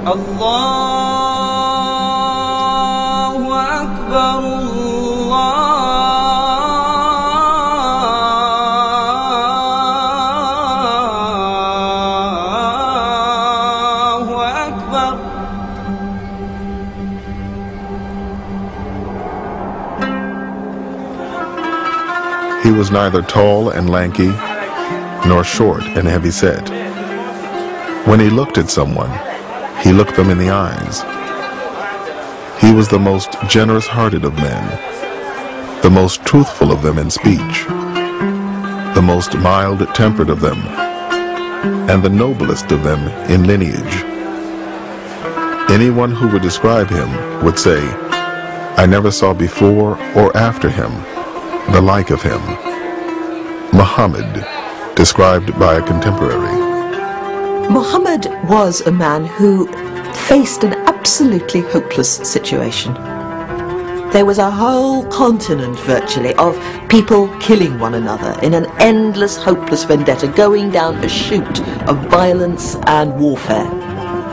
Allahu Akbar, Allahu Akbar. He was neither tall and lanky, nor short and heavy-set. When he looked at someone, he looked them in the eyes. He was the most generous-hearted of men, the most truthful of them in speech, the most mild-tempered of them, and the noblest of them in lineage. Anyone who would describe him would say, "I never saw before or after him the like of him." Muhammad, described by a contemporary. Muhammad was a man who faced an absolutely hopeless situation. There was a whole continent, virtually, of people killing one another in an endless, hopeless vendetta, going down a chute of violence and warfare,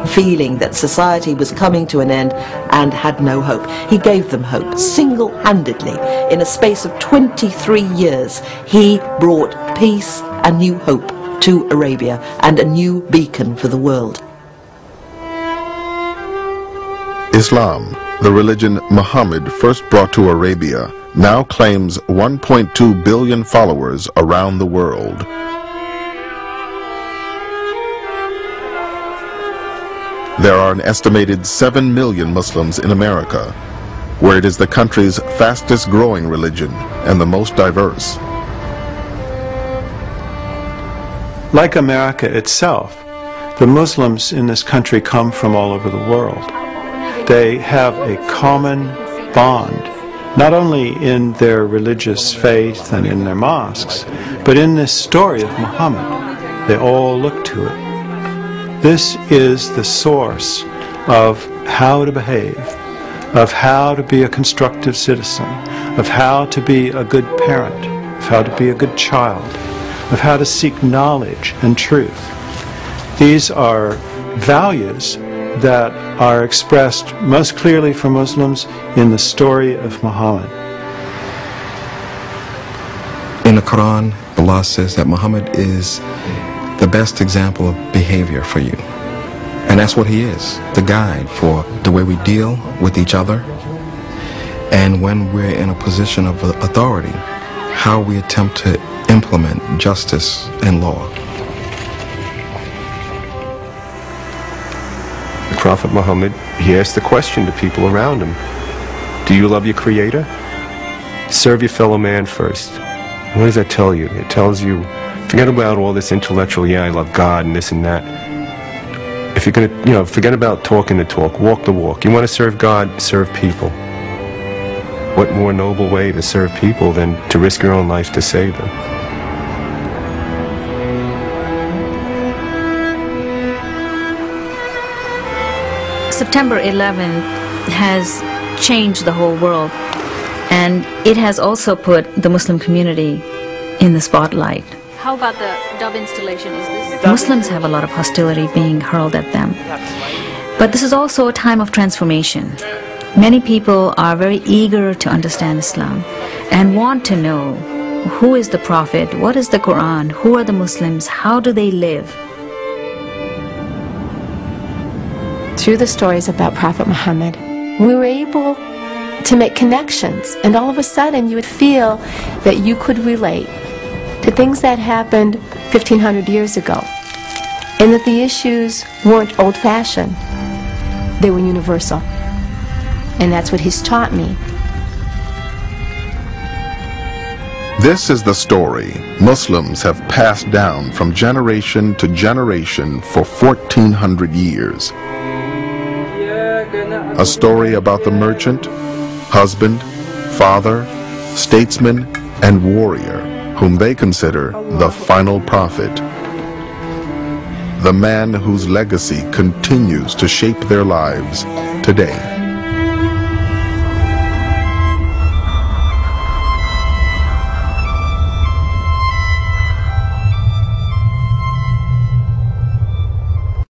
feeling that society was coming to an end and had no hope. He gave them hope, single-handedly. In a space of 23 years, he brought peace and new hope to Arabia and a new beacon for the world. Islam, the religion Muhammad first brought to Arabia, now claims 1.2 billion followers around the world. There are an estimated 7 million Muslims in America, where it is the country's fastest growing religion and the most diverse. Like America itself, the Muslims in this country come from all over the world. They have a common bond, not only in their religious faith and in their mosques, but in this story of Muhammad. They all look to it. This is the source of how to behave, of how to be a constructive citizen, of how to be a good parent, of how to be a good child, of how to seek knowledge and truth. These are values that are expressed most clearly for Muslims in the story of Muhammad. In the Quran, Allah says that Muhammad is the best example of behavior for you. And that's what he is, the guide for the way we deal with each other, and when we're in a position of authority, how we attempt to implement justice and law. The Prophet Muhammad, he asked the question to people around him, do you love your Creator? Serve your fellow man first. What does that tell you? It tells you, forget about all this intellectual, yeah, I love God and this and that. If you're going to, forget about talking the talk, walk the walk. You want to serve God, serve people. What more noble way to serve people than to risk your own life to save them? September 11th has changed the whole world, and it has also put the Muslim community in the spotlight. How about the dove installation? Is this? Muslims have a lot of hostility being hurled at them. But this is also a time of transformation. Many people are very eager to understand Islam and want to know who is the Prophet, what is the Quran, who are the Muslims, how do they live? Through the stories about Prophet Muhammad, we were able to make connections, and all of a sudden you would feel that you could relate to things that happened 1,500 years ago, and that the issues weren't old-fashioned, they were universal. And that's what he's taught me. This is the story Muslims have passed down from generation to generation for 1,400 years. A story about the merchant, husband, father, statesman, and warrior whom they consider the final prophet. The man whose legacy continues to shape their lives today.